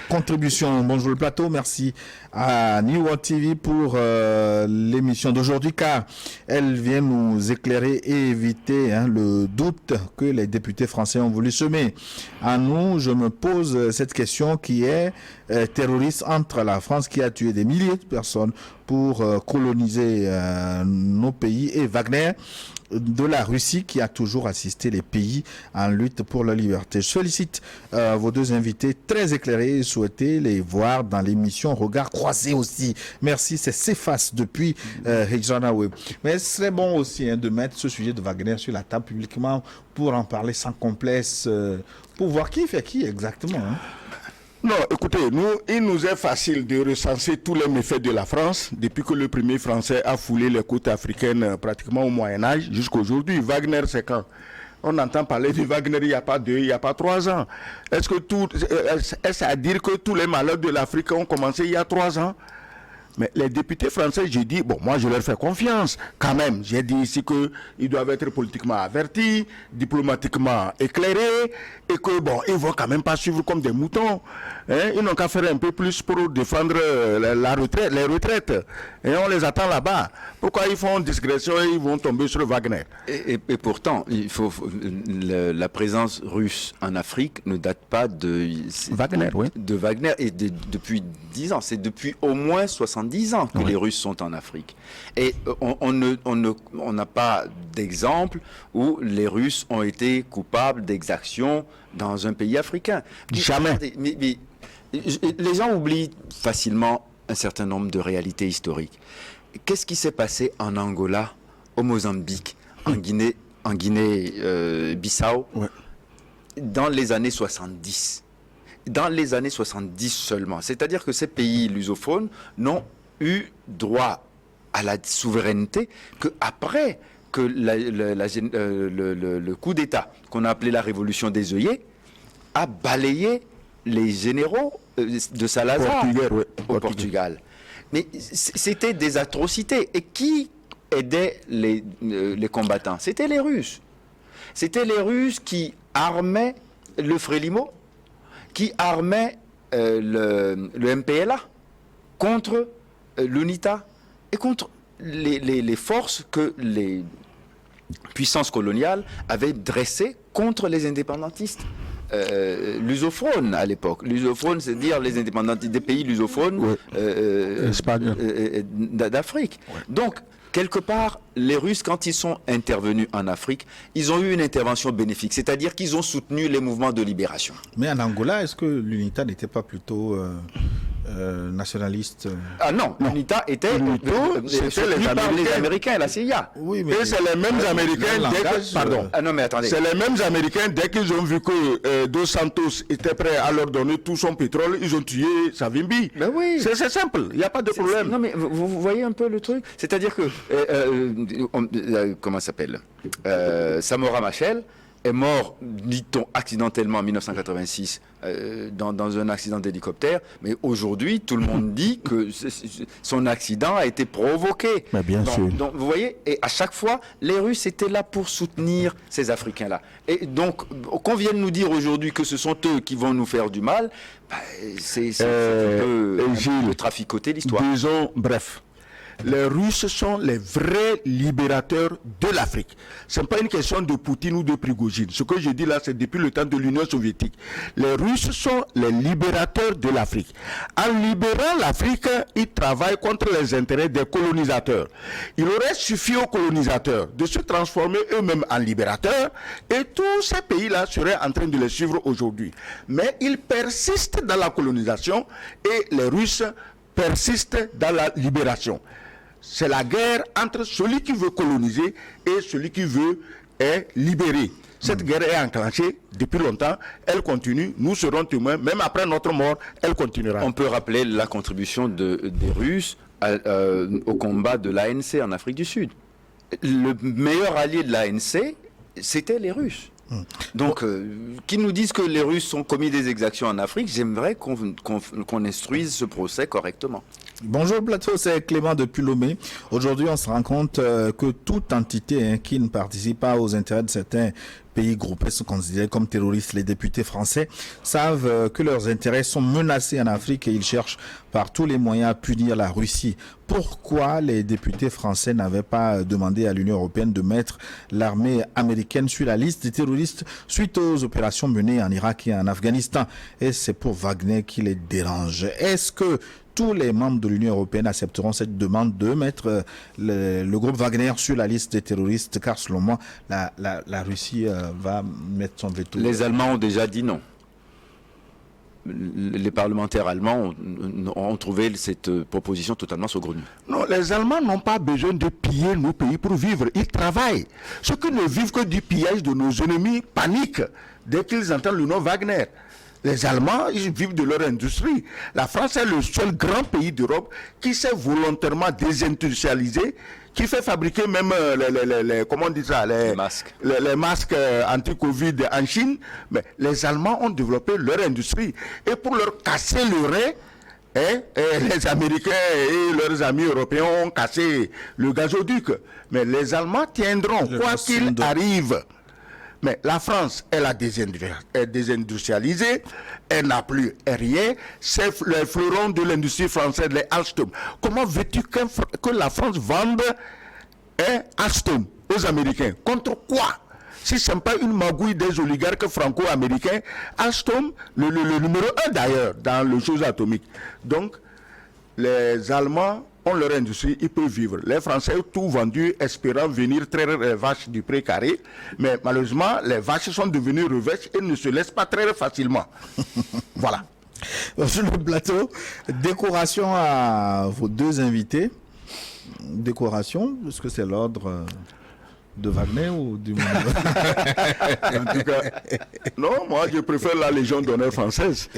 contribution. Bonjour le plateau. Merci à New World TV pour l'émission d'aujourd'hui, car elle vient nous éclairer et éviter le doute que les députés français ont voulu semer. À nous, je me pose cette question qui est terroriste entre la France qui a tué des milliers de personnes pour coloniser nos pays et Wagner de la Russie qui a toujours assisté les pays en lutte pour la liberté. Je félicite vos deux invités très éclairés et souhaiter les voir dans l'émission Regard croisé aussi. Merci, c'est Cefas depuis Hejranawe. Mais ce serait bon aussi de mettre ce sujet de Wagner sur la table publiquement pour en parler sans complexe, pour voir qui fait qui exactement. Non, écoutez, il nous est facile de recenser tous les méfaits de la France depuis que le premier Français a foulé les côtes africaines pratiquement au Moyen-Âge jusqu'à aujourd'hui. Wagner, c'est quand? On entend parler de Wagner il n'y a pas 2, il n'y a pas 3 ans. Est-ce à dire que tous les malheurs de l'Afrique ont commencé il y a 3 ans? Mais les députés français, j'ai dit, bon, moi je leur fais confiance quand même. J'ai dit ici qu'ils doivent être politiquement avertis, diplomatiquement éclairés, et que bon, ils vont quand même pas suivre comme des moutons. Ils n'ont qu'à faire un peu plus pour défendre les retraites. Et on les attend là-bas. Pourquoi ils font discrétion et ils vont tomber sur Wagner? Et pourtant, la présence russe en Afrique ne date pas de Wagner, oui. De Wagner et depuis 10 ans. C'est depuis au moins 70 70 ans que les Russes sont en Afrique. Et on n'a pas d'exemple où les Russes ont été coupables d'exactions dans un pays africain. Jamais. Mais les gens oublient facilement un certain nombre de réalités historiques. Qu'est-ce qui s'est passé en Angola, au Mozambique, en Guinée-Bissau, dans les années 70? Dans les années 70 seulement. C'est-à-dire que ces pays lusophones n'ont eu droit à la souveraineté qu'après que le coup d'État, qu'on a appelé la révolution des œillets, a balayé les généraux de Salazar au Portugal. Mais c'était des atrocités. Et qui aidait les combattants? C'était les Russes. C'était les Russes qui armaient le Frélimo, qui armaient le MPLA contre l'UNITA et contre les forces que les puissances coloniales avaient dressées contre les indépendantistes lusophones à l'époque. Lusophones, c'est dire les indépendantistes des pays lusophones d'Afrique. Donc, quelque part, les Russes, quand ils sont intervenus en Afrique, ils ont eu une intervention bénéfique, c'est-à-dire qu'ils ont soutenu les mouvements de libération. Mais en Angola, est-ce que l'UNITA n'était pas plutôt nationaliste? Ah non, l'UNITA était soutenu par les Américains et la CIA. Oui, mais c'est les mêmes Américains c'est les mêmes Américains, dès qu'ils ont vu que Dos Santos était prêt à leur donner tout son pétrole, ils ont tué Savimbi. Ben oui. C'est simple, il n'y a pas de problème. Non mais vous voyez un peu le truc, c'est-à-dire que comment ça s'appelle, Samora Machel est mort, dit-on, accidentellement en 1986 dans un accident d'hélicoptère, mais aujourd'hui tout le monde dit que son accident a été provoqué. Mais bien sûr. Donc vous voyez, et à chaque fois les Russes étaient là pour soutenir ces Africains-là. Et donc qu'on vienne nous dire aujourd'hui que ce sont eux qui vont nous faire du mal, c'est un peu traficoter l'histoire. Disons, bref. Les Russes sont les vrais libérateurs de l'Afrique. Ce n'est pas une question de Poutine ou de Prigojine. Ce que je dis là, c'est depuis le temps de l'Union soviétique. Les Russes sont les libérateurs de l'Afrique. En libérant l'Afrique, ils travaillent contre les intérêts des colonisateurs. Il aurait suffi aux colonisateurs de se transformer eux-mêmes en libérateurs et tous ces pays-là seraient en train de les suivre aujourd'hui. Mais ils persistent dans la colonisation et les Russes persistent dans la libération. C'est la guerre entre celui qui veut coloniser et celui qui veut libérer. Cette guerre est enclenchée depuis longtemps, elle continue, nous serons témoins, même après notre mort, elle continuera. On peut rappeler la contribution des Russes au combat de l'ANC en Afrique du Sud. Le meilleur allié de l'ANC, c'était les Russes. Donc, qu'ils nous disent que les Russes ont commis des exactions en Afrique, j'aimerais qu'on instruise ce procès correctement. Bonjour plateau, c'est Clément depuis Lomé. Aujourd'hui, on se rend compte que toute entité qui ne participe pas aux intérêts de certains pays groupés sont considérés comme terroristes. Les députés français savent que leurs intérêts sont menacés en Afrique et ils cherchent par tous les moyens à punir la Russie. Pourquoi les députés français n'avaient pas demandé à l'Union européenne de mettre l'armée américaine sur la liste des terroristes suite aux opérations menées en Irak et en Afghanistan? Et c'est pour Wagner qui les dérange. Est-ce que tous les membres de l'Union européenne accepteront cette demande de mettre le groupe Wagner sur la liste des terroristes? Car selon moi, la Russie va mettre son veto. Les Allemands ont déjà dit non. Les parlementaires allemands ont trouvé cette proposition totalement saugrenue. Non, les Allemands n'ont pas besoin de piller nos pays pour vivre. Ils travaillent. Ceux qui ne vivent que du pillage de nos ennemis paniquent dès qu'ils entendent le nom Wagner. Les Allemands, ils vivent de leur industrie. La France est le seul grand pays d'Europe qui s'est volontairement désindustrialisé, qui fait fabriquer même comment on dit ça, les masques anti-Covid en Chine. Mais les Allemands ont développé leur industrie. Et pour leur casser le rein, les Américains et leurs amis européens ont cassé le gazoduc. Mais les Allemands tiendront, quoi qu'il arrive. Mais la France, elle a désindustrialisé, elle n'a plus rien. C'est les fleurons de l'industrie française, les Alstom. Comment veux-tu que la France vende Alstom aux Américains? Contre quoi? Si ce n'est pas une magouille des oligarques franco-américains, Alstom, le numéro 1 d'ailleurs, dans les choses atomiques. Donc, les Allemands ont leur industrie, ils peuvent vivre. Les Français, tout vendu, espérant venir traire les vaches du pré carré. Mais malheureusement, les vaches sont devenues revêches et ne se laissent pas traire facilement. Voilà. Sur le plateau, décoration à vos deux invités. Décoration, est-ce que c'est l'ordre de Wagner ou du monde? En tout cas, non, moi je préfère la Légion d'honneur française.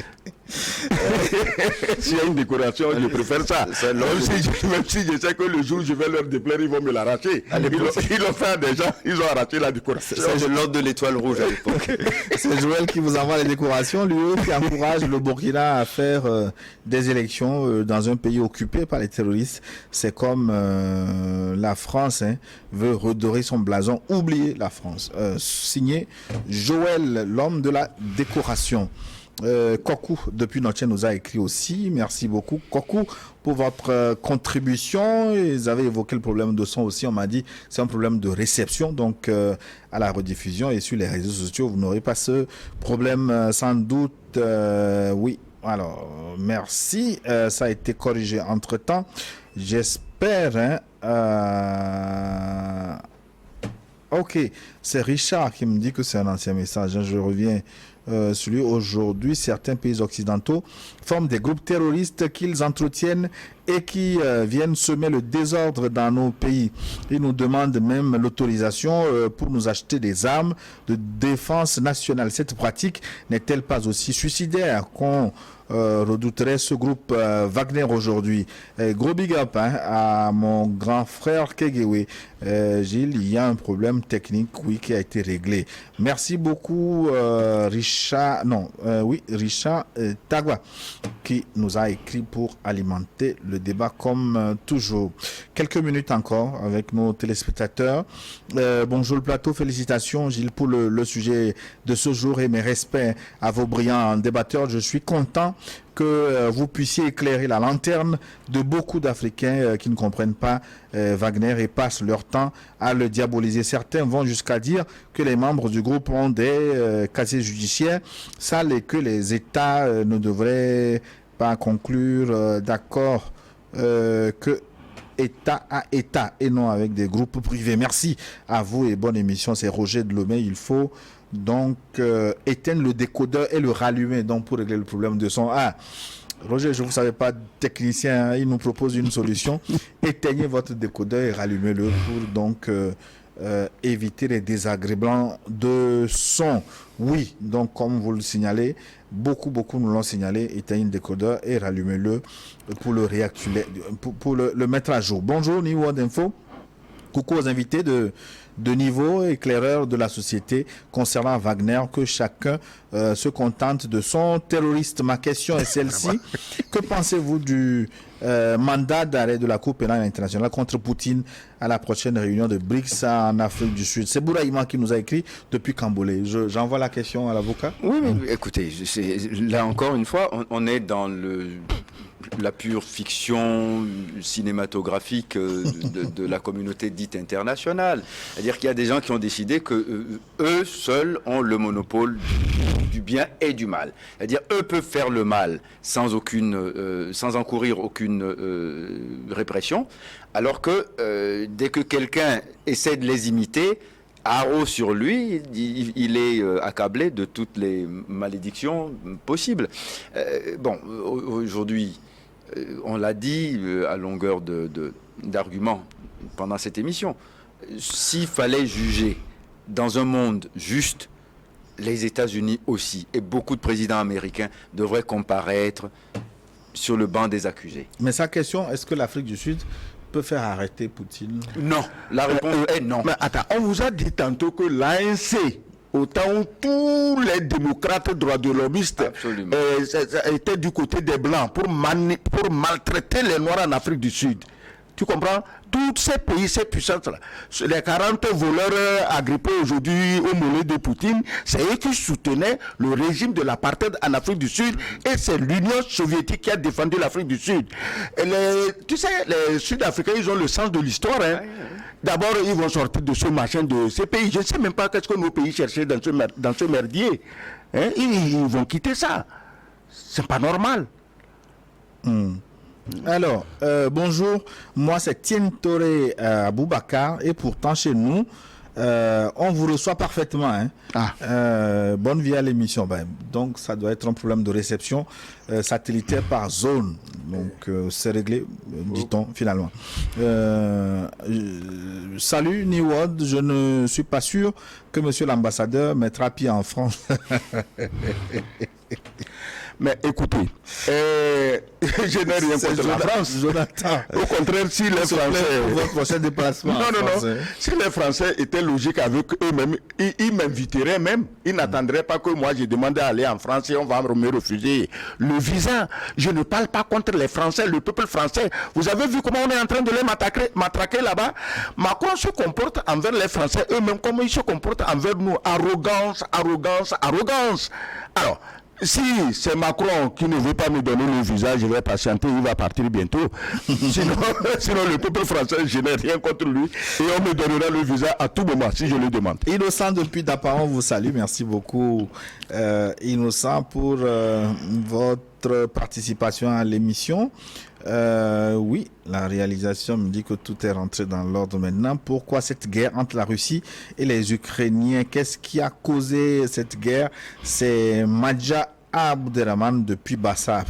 S'il y a une décoration, je préfère ça. Même si je sais que le jour où je vais leur déplaire, ils vont me l'arracher. Ils l'ont fait à des gens, ils ont arraché la décoration. C'est l'ordre de l'étoile rouge à l'époque. C'est Joël qui vous envoie les décorations, lui qui encourage le Burkina à faire des élections dans un pays occupé par les terroristes. C'est comme la France veut redorer son blason, oublier la France. Signé Joël, l'homme de la décoration. Kokou, depuis Noche, nous a écrit aussi. Merci beaucoup, Kokou, pour votre contribution. Ils avaient évoqué le problème de son aussi. On m'a dit c'est un problème de réception. Donc, à la rediffusion et sur les réseaux sociaux, vous n'aurez pas ce problème sans doute. Oui, alors, merci. Ça a été corrigé entre-temps. J'espère. Ok, c'est Richard qui me dit que c'est un ancien message. Je reviens sur lui. Aujourd'hui, certains pays occidentaux forment des groupes terroristes qu'ils entretiennent et qui viennent semer le désordre dans nos pays. Ils nous demandent même l'autorisation pour nous acheter des armes de défense nationale. Cette pratique n'est-elle pas aussi suicidaire qu'on redouterait ce groupe Wagner aujourd'hui? Gros big up à mon grand frère Kegewe. Gilles, il y a un problème technique, oui, qui a été réglé. Merci beaucoup Richard Tagwa qui nous a écrit pour alimenter le débat comme toujours. Quelques minutes encore avec nos téléspectateurs. Bonjour le plateau, félicitations Gilles pour le sujet de ce jour et mes respects à vos brillants débatteurs. Je suis content que vous puissiez éclairer la lanterne de beaucoup d'Africains qui ne comprennent pas Wagner et passent leur temps à le diaboliser. Certains vont jusqu'à dire que les membres du groupe ont des casiers judiciaires sales et que les États ne devraient pas conclure d'accord que État à État et non avec des groupes privés. Merci à vous et bonne émission. C'est Roger de Lomé. Il faut donc éteindre le décodeur et le rallumer donc pour régler le problème de son. Ah, Roger, je ne vous savais pas technicien, il nous propose une solution. Éteignez votre décodeur et rallumez-le pour donc éviter les désagréments de son. Oui, donc comme vous le signalez, beaucoup nous l'ont signalé, éteignez le décodeur et rallumez-le pour le réactualiser, pour le mettre à jour. Bonjour, Niveau d'Info. Coucou aux invités de niveau éclaireur de la société concernant Wagner, que chacun se contente de son terroriste. Ma question est celle-ci. Que pensez-vous du mandat d'arrêt de la Cour pénale internationale contre Poutine à la prochaine réunion de BRICS en Afrique du Sud? C'est Bouraïma qui nous a écrit depuis Cambolé. J'envoie la question à l'avocat. Oui, mais écoutez, là encore une fois, on est dans la pure fiction cinématographique de la communauté dite internationale. C'est-à-dire qu'il y a des gens qui ont décidé que eux seuls ont le monopole du bien et du mal. C'est-à-dire eux peuvent faire le mal sans encourir aucune répression, alors que dès que quelqu'un essaie de les imiter, haro sur lui, il est accablé de toutes les malédictions possibles. Bon, aujourd'hui, on l'a dit à longueur d'arguments pendant cette émission, s'il fallait juger dans un monde juste, les États-Unis aussi, et beaucoup de présidents américains devraient comparaître sur le banc des accusés. Mais sa question, est-ce que l'Afrique du Sud peut faire arrêter Poutine? Non, la réponse est non. Mais attends, on vous a dit tantôt que l'ANC, autant où tous les démocrates droits de l'homiste étaient du côté des Blancs pour maltraiter les Noirs en Afrique du Sud. Tu comprends? Tous ces pays, ces puissances-là, les 40 voleurs agrippés aujourd'hui au mollet de Poutine, c'est eux qui soutenaient le régime de l'apartheid en Afrique du Sud et c'est l'Union soviétique qui a défendu l'Afrique du Sud. Tu sais, les Sud-Africains, ils ont le sens de l'histoire. D'abord, ils vont sortir de ce machin de ces pays. Je ne sais même pas qu'est-ce que nos pays cherchaient dans ce merdier. Ils vont quitter ça. C'est pas normal. Alors, bonjour, moi c'est Tien Toré Aboubakar et pourtant chez nous, on vous reçoit parfaitement. Hein. Bonne vie à l'émission. Donc ça doit être un problème de réception satellitaire par zone. Donc c'est réglé, dit-on finalement. Salut Niwod, je ne suis pas sûr que monsieur l'ambassadeur mettra pied en France. Mais écoutez, je n'ai rien contre la France. Jonathan. Au contraire, si les Français... Votre prochain déplacement. Non. Si les Français étaient logiques avec eux-mêmes, ils m'inviteraient même. Ils n'attendraient pas que moi, j'ai demandé à aller en France et on va me refuser le visa. Je ne parle pas contre les Français, le peuple français. Vous avez vu comment on est en train de les matraquer là-bas? Macron se comporte envers les Français eux-mêmes comme ils se comportent envers nous. Arrogance. Alors, si c'est Macron qui ne veut pas me donner le visa, je vais patienter, il va partir bientôt. Sinon le peuple français, je n'ai rien contre lui et on me donnera le visa à tout moment si je le demande. Innocent depuis Dapa, on vous salue. Merci beaucoup Innocent pour votre participation à l'émission. Oui, la réalisation me dit que tout est rentré dans l'ordre maintenant. Pourquoi cette guerre entre la Russie et les Ukrainiens? Qu'est-ce qui a causé cette guerre? C'est Madja Abderrahman depuis Bassa.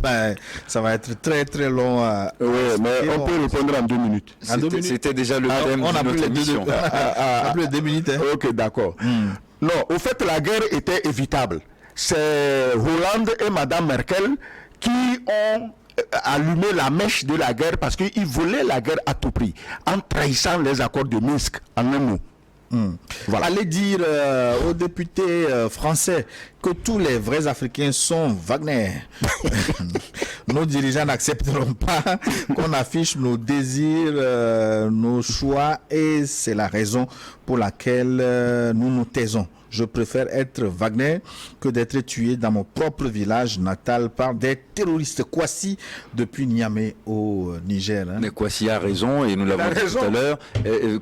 Ça va être très très long. Oui, mais on peut répondre en 2 minutes. C'était déjà le thème on a de notre émission. On a plus de 2 minutes. Hein. Ok, d'accord. Non, au fait, la guerre était évitable. C'est Hollande et Madame Merkel qui ont allumer la mèche de la guerre parce qu'ils voulaient la guerre à tout prix en trahissant les accords de Minsk en un mot. Voilà. Allez dire aux députés français que tous les vrais Africains sont Wagner. Nos dirigeants n'accepteront pas qu'on affiche nos désirs, nos choix et c'est la raison pour laquelle nous nous taisons. Je préfère être Wagner que d'être tué dans mon propre village natal par des terroristes. Kwasi depuis Niamey au Niger. Hein. Mais Kwasi a raison et nous l'avons dit tout à l'heure.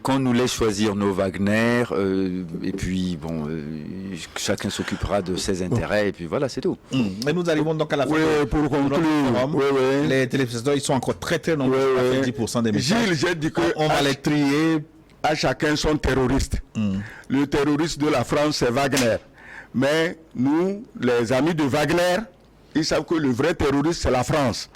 Qu'on nous laisse choisir nos Wagner et puis bon, chacun s'occupera de ses intérêts et puis voilà, c'est tout. Et nous arrivons donc à la fin. Pour conclure. Les téléspectateurs, ils sont encore très très nombreux. 10% des messages. Gilles, j'ai dit que on va les trier. À chacun son terroriste. Le terroriste de la France, c'est Wagner. Mais nous, les amis de Wagner, ils savent que le vrai terroriste, c'est la France.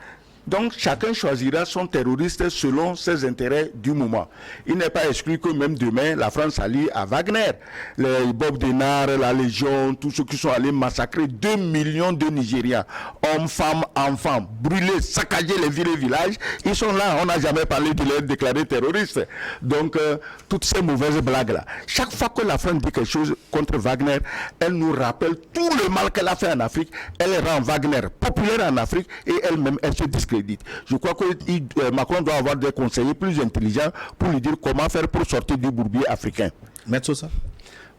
Donc, chacun choisira son terroriste selon ses intérêts du moment. Il n'est pas exclu que même demain, la France s'allie à Wagner. Les Bob Denard, la Légion, tous ceux qui sont allés massacrer 2 millions de Nigériens, hommes, femmes, enfants, brûler, saccager les villes et villages, ils sont là. On n'a jamais parlé de les déclarer terroristes. Donc, toutes ces mauvaises blagues-là. Chaque fois que la France dit quelque chose contre Wagner, elle nous rappelle tout le mal qu'elle a fait en Afrique. Elle rend Wagner populaire en Afrique et elle-même, elle se discrédite. Je crois que Macron doit avoir des conseillers plus intelligents pour lui dire comment faire pour sortir du bourbier africain. Mettre ça.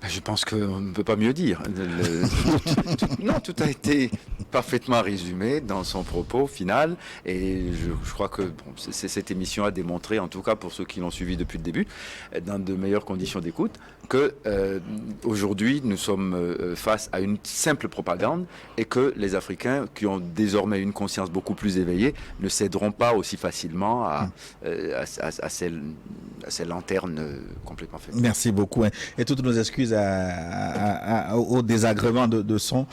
Je pense qu'on ne peut pas mieux dire. Non, tout a été parfaitement résumé dans son propos final. Et je crois que cette émission a démontré, en tout cas pour ceux qui l'ont suivi depuis le début, dans de meilleures conditions d'écoute, que aujourd'hui nous sommes face à une simple propagande et que les Africains, qui ont désormais une conscience beaucoup plus éveillée, ne céderont pas aussi facilement à ces lanternes complètement faites. Merci beaucoup. Hein. Et toutes nos excuses au désagrément de son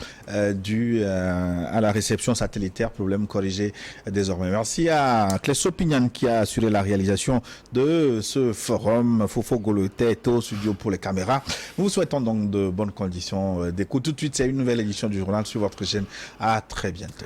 dû à la réception satellitaire, problème corrigé désormais. Merci à Clésso Pignan qui a assuré la réalisation de ce forum. Fofo Goloté est au studio pour les caméras. Nous vous souhaitons donc de bonnes conditions d'écoute. Tout de suite, c'est une nouvelle édition du journal sur votre chaîne. À très bientôt.